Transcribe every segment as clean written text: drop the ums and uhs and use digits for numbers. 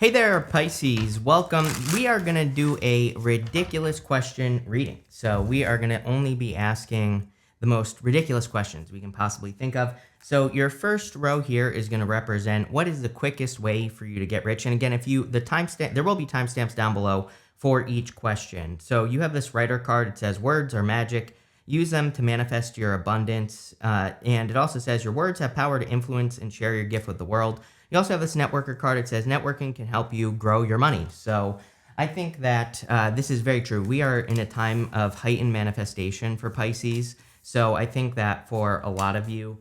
Hey there, Pisces. Welcome. We are going to do a ridiculous question reading. So, we are going to only be asking the most ridiculous questions we can possibly think of. So, your first row here is going to represent what is the quickest way for you to get rich. And again, the timestamp, there will be timestamps down below for each question. So, you have this writer card. It says words are magic. Use them to manifest your abundance. And it also says your words have power to influence and share your gift with the world. You also have this networker card. It says networking can help you grow your money. So I think that this is very true. We are in a time of heightened manifestation for Pisces. So I think that for a lot of you,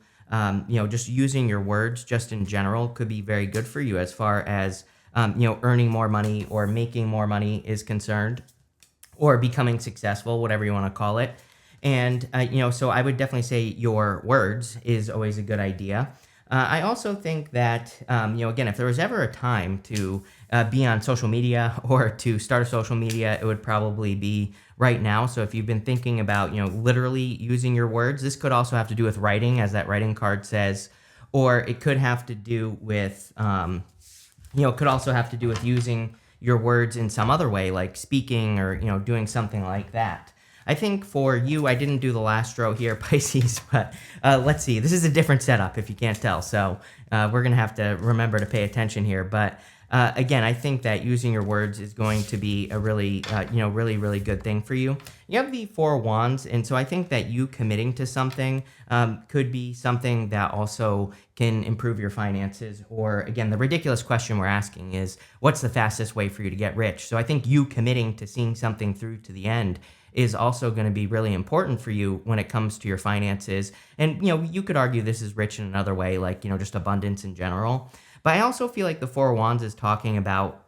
just using your words just in general could be very good for you as far as, earning more money or making more money is concerned, or becoming successful, whatever you want to call it. And, so I would definitely say your words is always a good idea. I also think that, again, if there was ever a time to be on social media or to start a social media, it would probably be right now. So if you've been thinking about, literally using your words, this could also have to do with writing, as that writing card says, or it could have to do with, could also have to do with using your words in some other way, like speaking or, doing something like that. I think for you, I didn't do the last row here, Pisces, but let's see. This is a different setup, if you can't tell. So we're going to have to remember to pay attention here. But again, I think that using your words is going to be a really, really good thing for you. You have the Four Wands, and so I think that you committing to something could be something that also can improve your finances. Or again, the ridiculous question we're asking is, what's the fastest way for you to get rich? So I think you committing to seeing something through to the end is also going to be really important for you when it comes to your finances. And, you could argue this is rich in another way, like, just abundance in general. But I also feel like the Four Wands is talking about,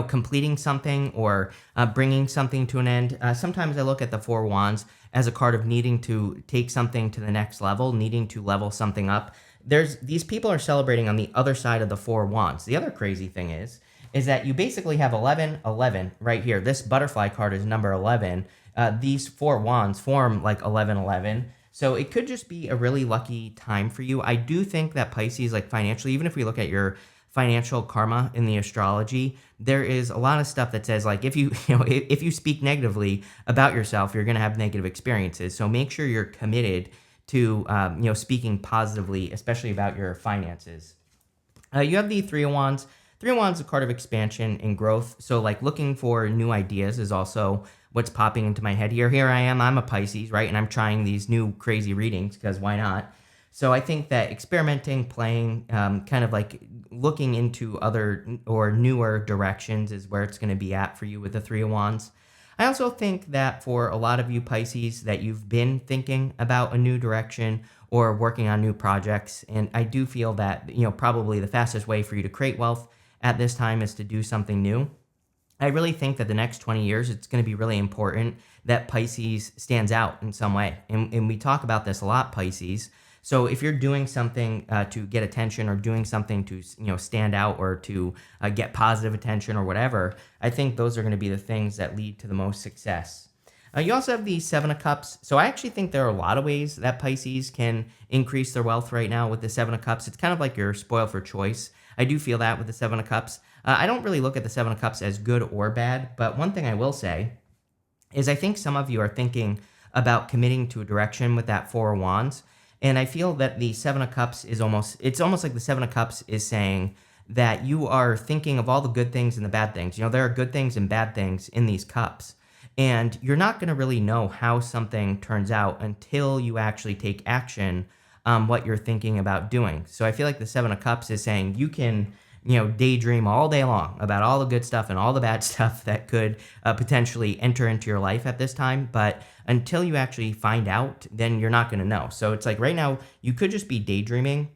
completing something or bringing something to an end. Sometimes I look at the Four Wands as a card of needing to take something to the next level, needing to level something up. These people are celebrating on the other side of the Four Wands. The other crazy thing is that you basically have 11, 11 right here. This butterfly card is number 11. These Four Wands form like 11, 11. So it could just be a really lucky time for you. I do think that Pisces, like financially, even if we look at your financial karma in the astrology, there is a lot of stuff that says like if you if you speak negatively about yourself, you're going to have negative experiences. So make sure you're committed to speaking positively, especially about your finances. You have the Three of Wands. Three of Wands is a card of expansion and growth. So like looking for new ideas is also what's popping into my head here. Here I am, I'm a Pisces, right? And I'm trying these new crazy readings because why not? So I think that experimenting, playing, kind of like looking into other or newer directions is where it's going to be at for you with the Three of Wands. I also think that for a lot of you Pisces that you've been thinking about a new direction or working on new projects. And I do feel that, probably the fastest way for you to create wealth at this time is to do something new. I really think that the next 20 years, it's going to be really important that Pisces stands out in some way. And we talk about this a lot, Pisces. So if you're doing something to get attention or doing something to, stand out or to get positive attention or whatever, I think those are going to be the things that lead to the most success. You also have the Seven of Cups. So I actually think there are a lot of ways that Pisces can increase their wealth right now with the Seven of Cups. It's kind of like you're spoiled for choice. I do feel that with the Seven of Cups. I don't really look at the Seven of Cups as good or bad, but one thing I will say is I think some of you are thinking about committing to a direction with that Four of Wands. And I feel that the Seven of Cups it's almost like the Seven of Cups is saying that you are thinking of all the good things and the bad things. There are good things and bad things in these cups. And you're not going to really know how something turns out until you actually take action on what you're thinking about doing. So I feel like the Seven of Cups is saying you can, daydream all day long about all the good stuff and all the bad stuff that could potentially enter into your life at this time. But until you actually find out, then you're not going to know. So it's like right now, you could just be daydreaming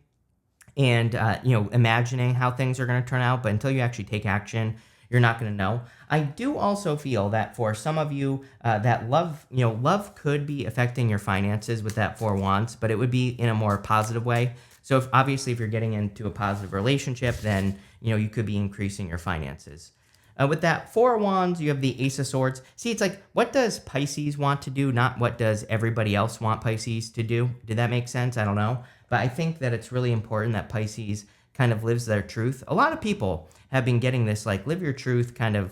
and, imagining how things are going to turn out. But until you actually take action, you're not going to know. I do also feel that for some of you, that love could be affecting your finances with that Four Wands, but it would be in a more positive way. So if you're getting into a positive relationship, then, you could be increasing your finances. With that Four of Wands, you have the Ace of Swords. See, it's like, what does Pisces want to do, not what does everybody else want Pisces to do? Did that make sense? I don't know. But I think that it's really important that Pisces kind of lives their truth. A lot of people have been getting this like live your truth kind of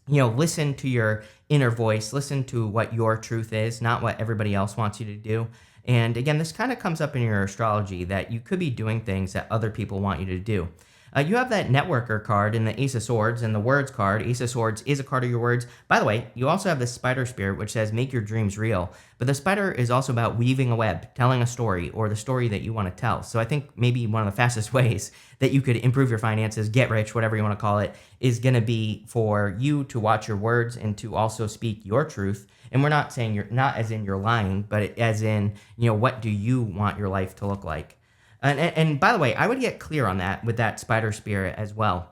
listen to your inner voice, listen to what your truth is, not what everybody else wants you to do. And again, this kind of comes up in your astrology that you could be doing things that other people want you to do. You have that networker card in the Ace of Swords and the words card. Ace of Swords is a card of your words. By the way, you also have the spider spirit, which says make your dreams real. But the spider is also about weaving a web, telling a story, or the story that you want to tell. So I think maybe one of the fastest ways that you could improve your finances, get rich, whatever you want to call it, is going to be for you to watch your words and to also speak your truth. And we're not saying you're not as in you're lying, but as in, what do you want your life to look like? And by the way, I would get clear on that with that spider spirit as well.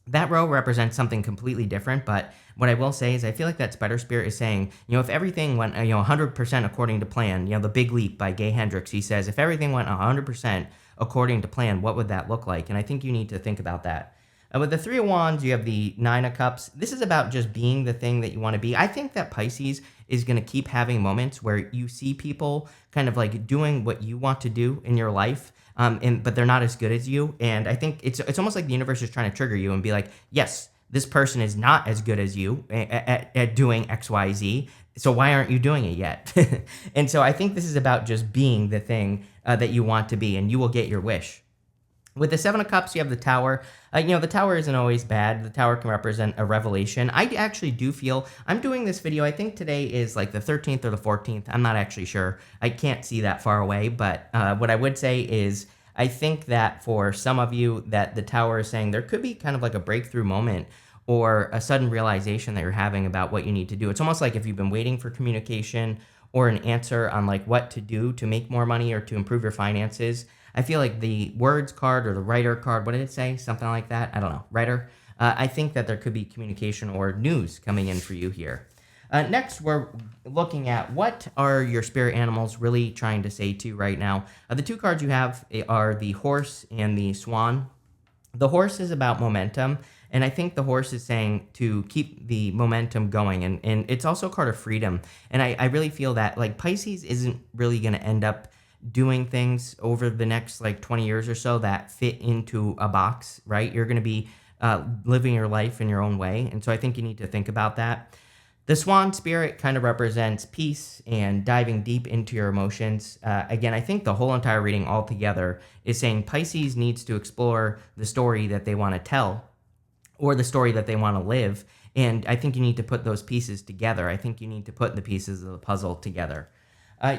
That row represents something completely different, but what I will say is I feel like that spider spirit is saying, if everything went, 100% according to plan, The Big Leap by Gay Hendricks, he says, if everything went 100% according to plan, what would that look like? And I think you need to think about that. With the Three of Wands, you have the Nine of Cups. This is about just being the thing that you want to be. I think that Pisces is going to keep having moments where you see people kind of like doing what you want to do in your life, but they're not as good as you. And I think it's almost like the universe is trying to trigger you and be like, yes, this person is not as good as you at doing X, Y, Z. So why aren't you doing it yet? And so I think this is about just being the thing that you want to be, and you will get your wish. With the Seven of Cups, you have the Tower. The Tower isn't always bad. The Tower can represent a revelation. I actually do feel, I'm doing this video, I think today is like the 13th or the 14th. I'm not actually sure. I can't see that far away, but what I would say is I think that for some of you that the Tower is saying there could be kind of like a breakthrough moment or a sudden realization that you're having about what you need to do. It's almost like if you've been waiting for communication or an answer on like what to do to make more money or to improve your finances. I feel like the words card or the writer card, what did it say? Something like that. I don't know. Writer. I think that there could be communication or news coming in for you here. Next, we're looking at what are your spirit animals really trying to say to you right now. The two cards you have are the Horse and the Swan. The Horse is about momentum, and I think the Horse is saying to keep the momentum going, and it's also a card of freedom. And I really feel that like Pisces isn't really going to end up doing things over the next like 20 years or so that fit into a box, right? You're going to be living your life in your own way. And so I think you need to think about that. The Swan spirit kind of represents peace and diving deep into your emotions. Again, I think the whole entire reading altogether is saying Pisces needs to explore the story that they want to tell or the story that they want to live. And I think you need to put those pieces together. I think you need to put the pieces of the puzzle together.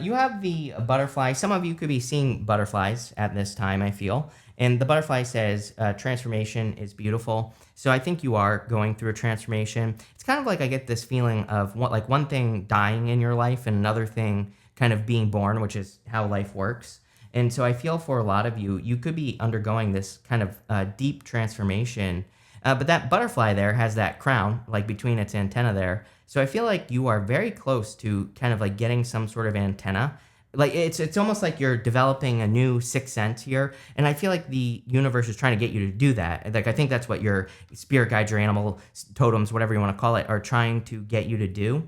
You have the butterfly. Some of you could be seeing butterflies at this time, I feel. And the butterfly says transformation is beautiful. So I think you are going through a transformation. It's kind of like I get this feeling of like one thing dying in your life and another thing kind of being born, which is how life works. And so I feel for a lot of you, you could be undergoing this kind of deep transformation. But that butterfly there has that crown, like between its antenna there. So I feel like you are very close to kind of like getting some sort of antenna. Like it's almost like you're developing a new sixth sense here. And I feel like the universe is trying to get you to do that. Like I think that's what your spirit guides, your animal totems, whatever you want to call it, are trying to get you to do.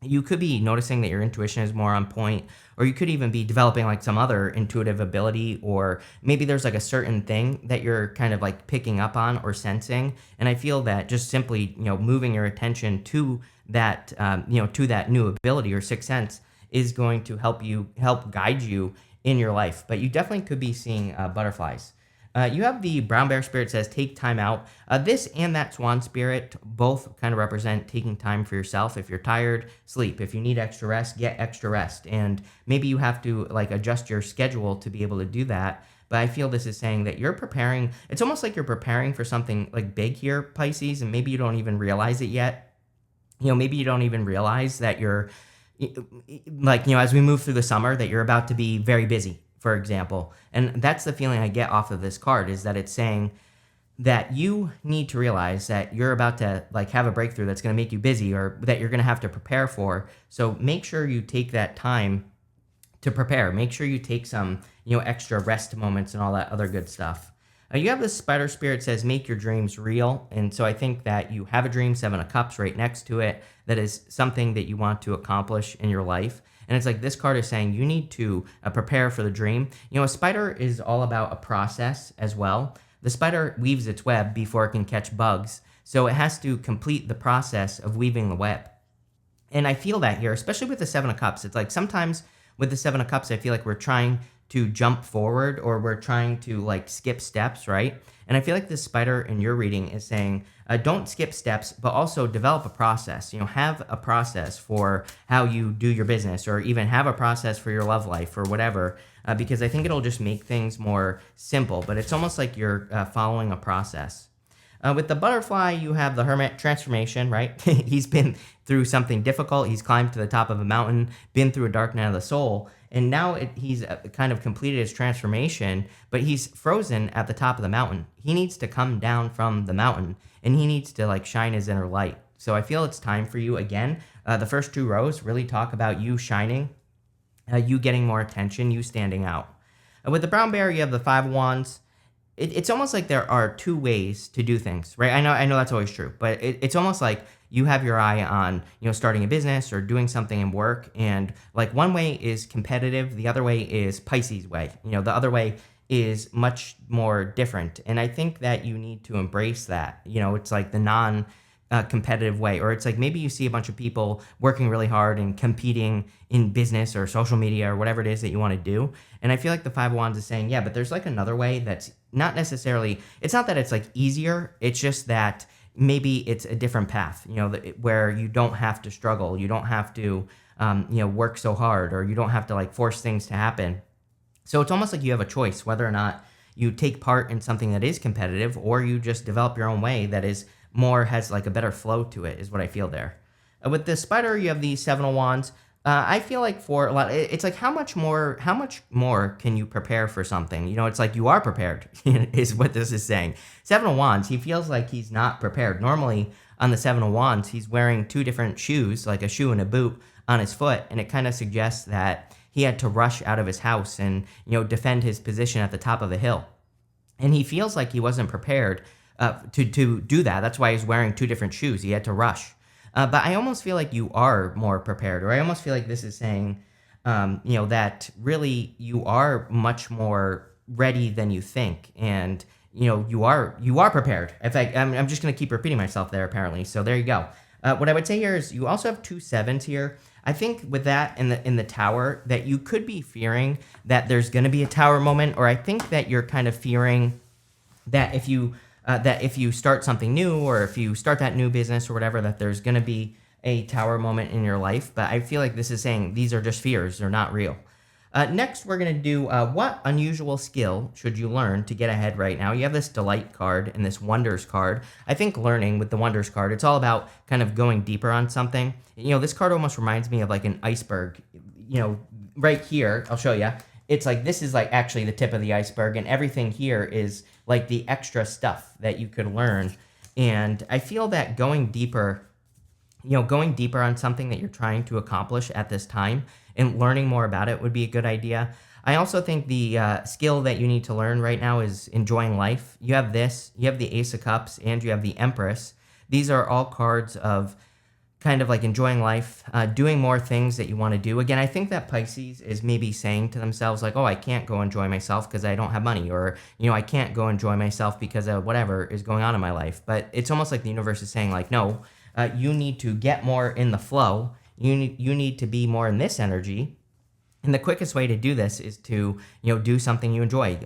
You could be noticing that your intuition is more on point, or you could even be developing like some other intuitive ability, or maybe there's like a certain thing that you're kind of like picking up on or sensing. And I feel that just simply, moving your attention to that, to that new ability or sixth sense is going to help guide you in your life. But you definitely could be seeing butterflies. You have the brown bear spirit says take time out. This and that swan spirit both kind of represent taking time for yourself. If you're tired, sleep. If you need extra rest, get extra rest. And maybe you have to like adjust your schedule to be able to do that. But I feel this is saying that you're preparing. It's almost like you're preparing for something like big here, Pisces, and maybe you don't even realize it yet. Maybe you don't even realize that you're like, as we move through the summer, that you're about to be very busy, for example. And that's the feeling I get off of this card, is that it's saying that you need to realize that you're about to like have a breakthrough that's going to make you busy, or that you're going to have to prepare for. So make sure you take that time to prepare. Make sure you take some, extra rest moments and all that other good stuff. You have this spider spirit says, make your dreams real. And so I think that you have a dream, Seven of Cups right next to it. That is something that you want to accomplish in your life. And it's like this card is saying you need to prepare for the dream. A spider is all about a process as well. The spider weaves its web before it can catch bugs, so it has to complete the process of weaving the web. And I feel that here, especially with the Seven of Cups. It's like sometimes with the Seven of Cups, I feel like we're trying to jump forward or we're trying to like skip steps, right? And I feel like this spider in your reading is saying, don't skip steps, but also develop a process. Have a process for how you do your business, or even have a process for your love life or whatever, because I think it'll just make things more simple. But it's almost like you're following a process. With the butterfly, you have the hermit transformation, right? He's been through something difficult. He's climbed to the top of a mountain, been through a dark night of the soul, and now he's kind of completed his transformation, but he's frozen at the top of the mountain. He needs to come down from the mountain, and he needs to like shine his inner light. So I feel it's time for you again. The first two rows really talk about you shining, you getting more attention, you standing out. With the brown bear, you have the Five of Wands. It's almost like there are two ways to do things, right? I know that's always true, but it's almost like you have your eye on, starting a business or doing something in work. And like one way is competitive. The other way is Pisces way. The other way is much more different. And I think that you need to embrace that. It's like the competitive way, or it's like maybe you see a bunch of people working really hard and competing in business or social media or whatever it is that you want to do. And I feel like the Five of Wands is saying, yeah, but there's like another way that's not necessarily, it's not that it's like easier, it's just that maybe it's a different path, where you don't have to struggle, you don't have to, work so hard, or you don't have to like force things to happen. So it's almost like you have a choice whether or not you take part in something that is competitive, or you just develop your own way that is has like a better flow to it, is what I feel there. With the spider, you have the Seven of Wands. I feel like for a lot, it's like how much more can you prepare for something? It's like you are prepared is what this is saying. Seven of Wands, he feels like he's not prepared. Normally on the Seven of Wands, he's wearing two different shoes, like a shoe and a boot on his foot. And it kind of suggests that he had to rush out of his house and, defend his position at the top of a hill. And he feels like he wasn't prepared to do that. That's why he's wearing two different shoes. He had to rush. But I almost feel like you are more prepared, or I almost feel like this is saying, that really you are much more ready than you think, and you are prepared. In fact, I'm just gonna keep repeating myself there apparently. So there you go. What I would say here is you also have two sevens here. I think with that in the tower, that you could be fearing that there's gonna be a tower moment, or I think that you're kind of fearing that if you start something new, or if you start that new business or whatever, that there's going to be a tower moment in your life. But I feel like this is saying these are just fears. They're not real. Next, we're going to do what unusual skill should you learn to get ahead right now? You have this Delight card and this Wonders card. I think learning with the Wonders card, it's all about kind of going deeper on something. This card almost reminds me of like an iceberg. Right here, I'll show you. It's like this is like actually the tip of the iceberg, and everything here is like the extra stuff that you could learn. And I feel that going deeper on something that you're trying to accomplish at this time and learning more about it would be a good idea. I also think the skill that you need to learn right now is enjoying life. You have the Ace of Cups, and you have the Empress. These are all cards of kind of like enjoying life, doing more things that you want to do. Again, I think that Pisces is maybe saying to themselves like, oh, I can't go enjoy myself because I don't have money, or, I can't go enjoy myself because of whatever is going on in my life. But it's almost like the universe is saying like, no, you need to get more in the flow. You need to be more in this energy. And the quickest way to do this is to, do something you enjoy,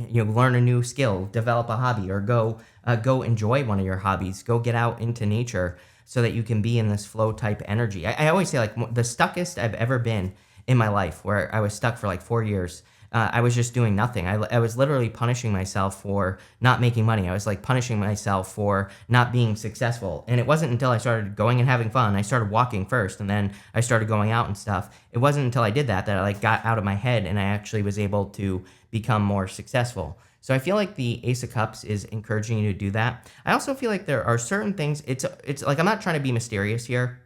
learn a new skill, develop a hobby, or go enjoy one of your hobbies, go get out into nature, so that you can be in this flow type energy. I always say like the stuckest I've ever been in my life, where I was stuck for like 4 years. I was just doing nothing. I was literally punishing myself for not making money. I was like punishing myself for not being successful. And it wasn't until I started going and having fun. I started walking first, and then I started going out and stuff. It wasn't until I did that I like got out of my head, and I actually was able to become more successful. So I feel like the Ace of Cups is encouraging you to do that. I also feel like there are certain things, it's like, I'm not trying to be mysterious here,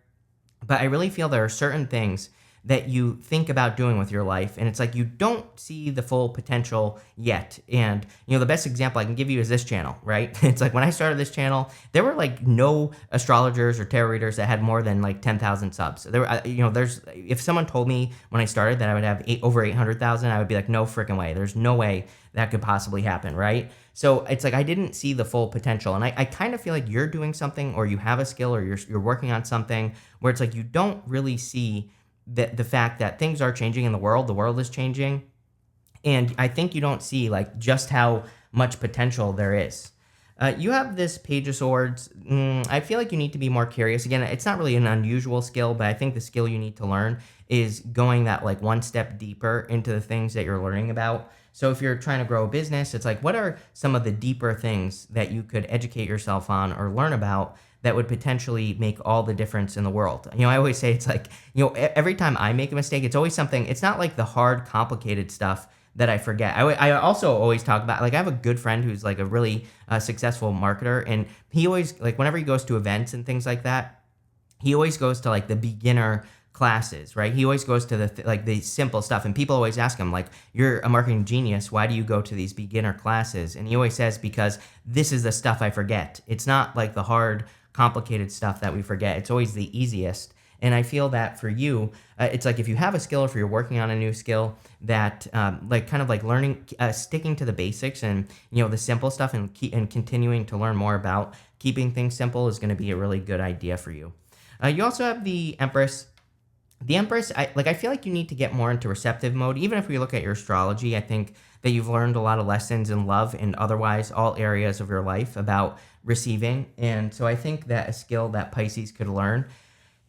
but I really feel there are certain things that you think about doing with your life, and it's like you don't see the full potential yet. And the best example I can give you is this channel, right? It's like when I started this channel, there were like no astrologers or tarot readers that had more than like 10,000 subs. There, there's if someone told me when I started that I would have over 800,000, I would be like, no freaking way. There's no way that could possibly happen, right? So it's like I didn't see the full potential, and I kind of feel like you're doing something, or you have a skill, or you're working on something where it's like you don't really see the fact that things are changing in the world is changing, and I think you don't see like just how much potential there is. You have this Page of Swords. I feel like you need to be more curious. Again, it's not really an unusual skill, but I think the skill you need to learn is going that like one step deeper into the things that you're learning about. So if you're trying to grow a business, it's like, what are some of the deeper things that you could educate yourself on or learn about that would potentially make all the difference in the world? I always say it's like, every time I make a mistake, it's always something, it's not like the hard, complicated stuff that I forget. I also always talk about, like, I have a good friend who's like a really successful marketer, and he always, like, whenever he goes to events and things like that, he always goes to like the beginner classes, right? He always goes to the simple stuff, and people always ask him, like, you're a marketing genius, why do you go to these beginner classes? And he always says, because this is the stuff I forget. It's not like the hard, complicated stuff that we forget. It's always the easiest. And I feel that for you, it's like if you have a skill, if you're working on a new skill, that like kind of like learning, sticking to the basics and the simple stuff, and continuing to learn more about keeping things simple is going to be a really good idea for you. You also have the Empress. The Empress, I feel like you need to get more into receptive mode. Even if we look at your astrology, I think that you've learned a lot of lessons in love and otherwise all areas of your life about receiving. And so I think that a skill that Pisces could learn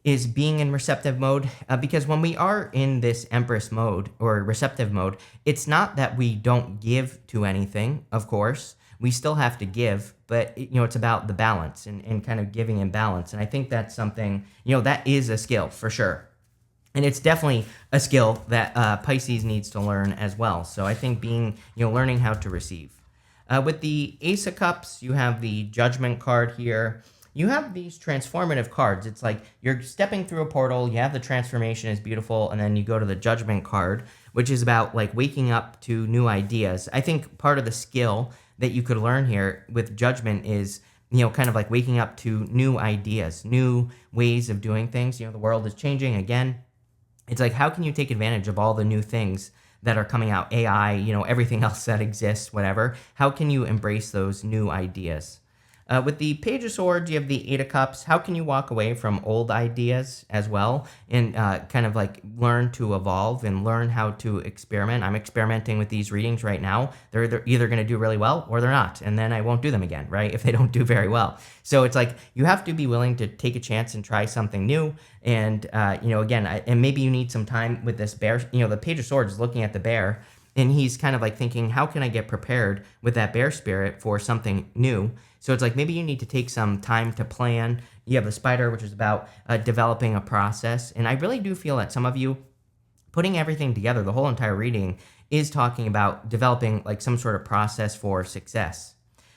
is being in receptive mode, because when we are in this Empress mode or receptive mode, it's not that we don't give to anything, of course. We still have to give, but it's about the balance and kind of giving in balance. And I think that's something, that is a skill for sure. And it's definitely a skill that Pisces needs to learn as well. So I think learning how to receive. With the Ace of Cups, you have the Judgment card here. You have these transformative cards. It's like you're stepping through a portal, you have the transformation is beautiful, and then you go to the Judgment card, which is about like waking up to new ideas. I think part of the skill that you could learn here with Judgment is kind of like waking up to new ideas, new ways of doing things. The world is changing again. It's like, how can you take advantage of all the new things that are coming out, AI, everything else that exists, whatever. How can you embrace those new ideas? With the Page of Swords, you have the Eight of Cups. How can you walk away from old ideas as well and kind of like learn to evolve and learn how to experiment? I'm experimenting with these readings right now. They're either going to do really well or they're not, and then I won't do them again, right, if they don't do very well. So it's like you have to be willing to take a chance and try something new. And, again, and maybe you need some time with this bear. The Page of Swords is looking at the bear, and he's kind of like thinking, how can I get prepared with that bear spirit for something new? So it's like maybe you need to take some time to plan. You have the Spider, which is about developing a process. And I really do feel that some of you putting everything together, the whole entire reading is talking about developing like some sort of process for success.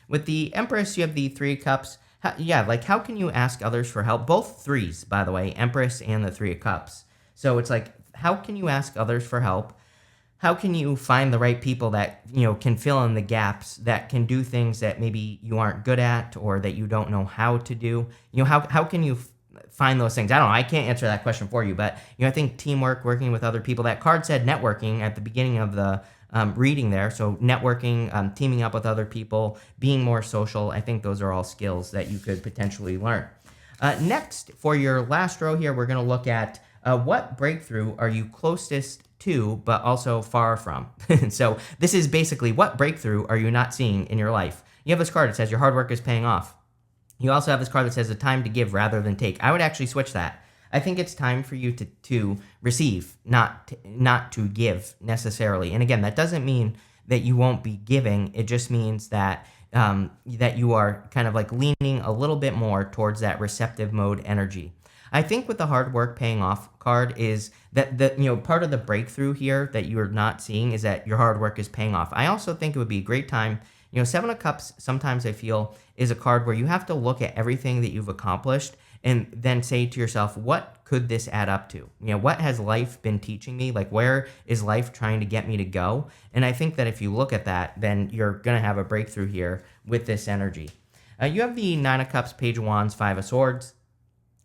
With the Empress, you have the Three of Cups. How can you ask others for help? Both threes, by the way, Empress and the Three of Cups. So it's like, how can you ask others for help? How can you find the right people that, can fill in the gaps, that can do things that maybe you aren't good at or that you don't know how to do? How can you find those things? I don't know. I can't answer that question for you, but, I think teamwork, working with other people, that card said networking at the beginning of the reading there. So networking, teaming up with other people, being more social. I think those are all skills that you could potentially learn. Next, for your last row here, we're going to look at what breakthrough are you closest to, but also far from? So this is basically, what breakthrough are you not seeing in your life? You have this card that says your hard work is paying off. You also have this card that says the time to give rather than take. I would actually switch that. I think it's time for you to receive, not to give necessarily. And again, that doesn't mean that you won't be giving. It just means that that you are kind of like leaning a little bit more towards that receptive mode energy. I think with the hard work paying off card is that part of the breakthrough here that you're not seeing is that your hard work is paying off. I also think it would be a great time. Seven of Cups, sometimes I feel, is a card where you have to look at everything that you've accomplished and then say to yourself, what could this add up to? What has life been teaching me? Like, where is life trying to get me to go? And I think that if you look at that, then you're going to have a breakthrough here with this energy. You have the Nine of Cups, Page of Wands, Five of Swords.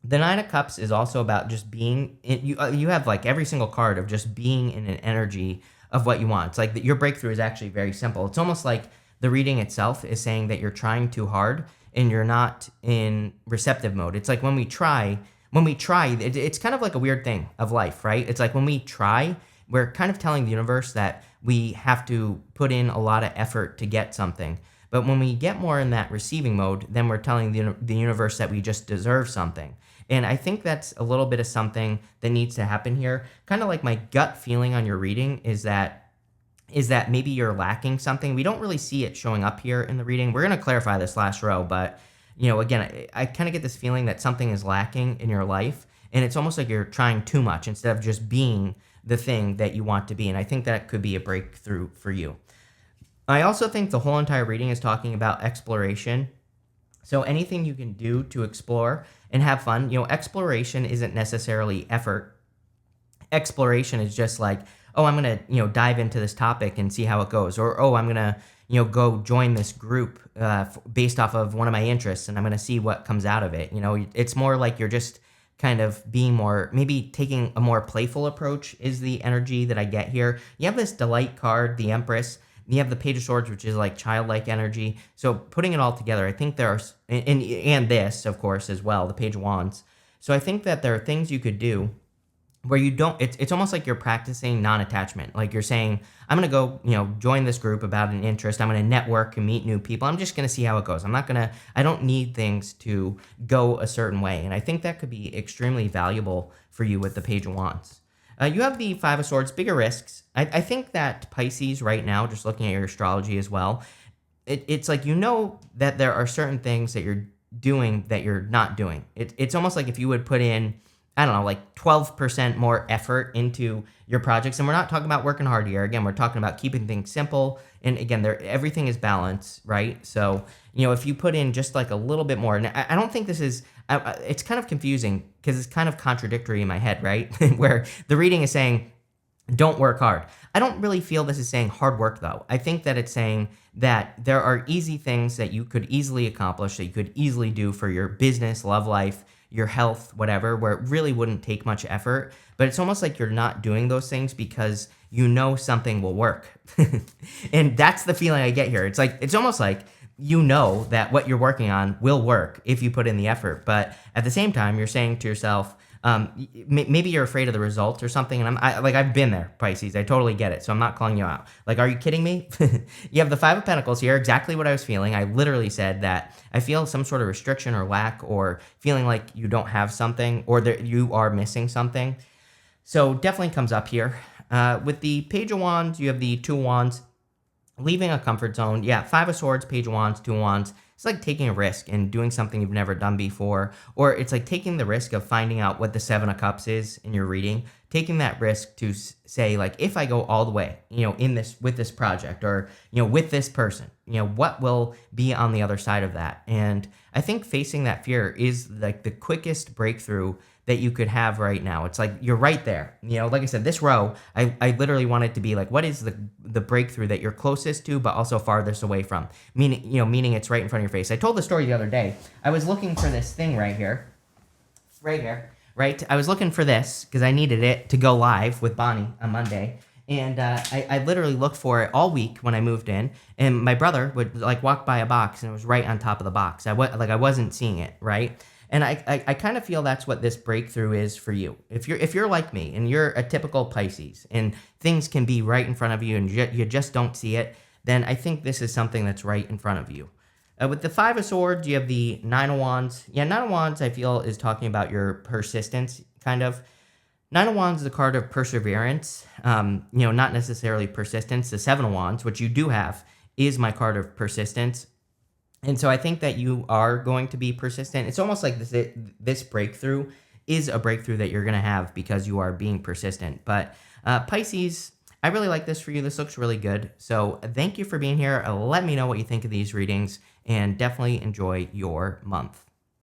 The Nine of Cups is also about just being you have like every single card of just being in an energy of what you want. It's like your breakthrough is actually very simple. It's almost like the reading itself is saying that you're trying too hard and you're not in receptive mode. It's like when we try, it's kind of like a weird thing of life, right? It's like when we try, we're kind of telling the universe that we have to put in a lot of effort to get something. But when we get more in that receiving mode, then we're telling the universe that we just deserve something. And I think that's a little bit of something that needs to happen here. Kind of like my gut feeling on your reading is that maybe you're lacking something. We don't really see it showing up here in the reading. We're going to clarify this last row, but again, I kind of get this feeling that something is lacking in your life, and it's almost like you're trying too much instead of just being the thing that you want to be. And I think that could be a breakthrough for you. I also think the whole entire reading is talking about exploration. So anything you can do to explore and have fun. Exploration isn't necessarily effort. Exploration is just like, oh, I'm going to, dive into this topic and see how it goes. Or, oh, I'm going to, go join this group based off of one of my interests, and I'm going to see what comes out of it. It's more like you're just kind of being more, maybe taking a more playful approach is the energy that I get here. You have this Delight card, the Empress. You have the Page of Swords, which is like childlike energy. So putting it all together, I think there are, and this, of course, as well, the Page of Wands. So I think that there are things you could do where you don't, it's almost like you're practicing non-attachment. Like you're saying, I'm going to go, join this group about an interest. I'm going to network and meet new people. I'm just going to see how it goes. I don't need things to go a certain way. And I think that could be extremely valuable for you with the Page of Wands. You have the Five of Swords, bigger risks. I think that Pisces right now, just looking at your astrology as well, it's like that there are certain things that you're doing that you're not doing. It's almost like if you would put in, I don't know, like 12% more effort into your projects. And we're not talking about working hard here. Again, we're talking about keeping things simple. And again, everything is balance, right? So, if you put in just like a little bit more, and I don't think this is, it's kind of confusing because it's kind of contradictory in my head, right? Where the reading is saying, don't work hard. I don't really feel this is saying hard work, though. I think that it's saying that there are easy things that you could easily accomplish, that you could easily do for your business, love life, your health, whatever, where it really wouldn't take much effort. But it's almost like you're not doing those things because something will work. And that's the feeling I get here. It's almost like that what you're working on will work if you put in the effort. But at the same time, you're saying to yourself, maybe you're afraid of the results or something. And I've been there, Pisces. I totally get it. So I'm not calling you out. Like, are you kidding me? You have the Five of Pentacles here, exactly what I was feeling. I literally said that I feel some sort of restriction or lack, or feeling like you don't have something, or that you are missing something. So definitely comes up here. With the Page of Wands, you have the Two of Wands, leaving a comfort zone. Yeah, Five of Swords, Page of Wands, Two of Wands. It's like taking a risk and doing something you've never done before. Or it's like taking the risk of finding out what the Seven of Cups is in your reading. Taking that risk to say, like, if I go all the way, with this project, or, with this person, what will be on the other side of that? And I think facing that fear is like the quickest breakthrough that you could have right now. It's like you're right there. Like I said, this row, I literally want it to be like, what is the breakthrough that you're closest to, but also farthest away from? Meaning it's right in front of your face. I told the story the other day. I was looking for this thing right here. Right? I was looking for this because I needed it to go live with Bonnie on Monday. And I literally looked for it all week when I moved in. And my brother would like walk by a box and it was right on top of the box. I wasn't seeing it, right? And I kind of feel that's what this breakthrough is for you. If you're like me and you're a typical Pisces and things can be right in front of you and you just don't see it, then I think this is something that's right in front of you. With the Five of Swords, you have the Nine of Wands. Yeah, Nine of Wands, I feel, is talking about your persistence, kind of. Nine of Wands is a card of perseverance, not necessarily persistence. The Seven of Wands, which you do have, is my card of persistence. And so I think that you are going to be persistent. It's almost like this breakthrough is a breakthrough that you're going to have because you are being persistent. But Pisces, I really like this for you. This looks really good. So thank you for being here. Let me know what you think of these readings, and definitely enjoy your month.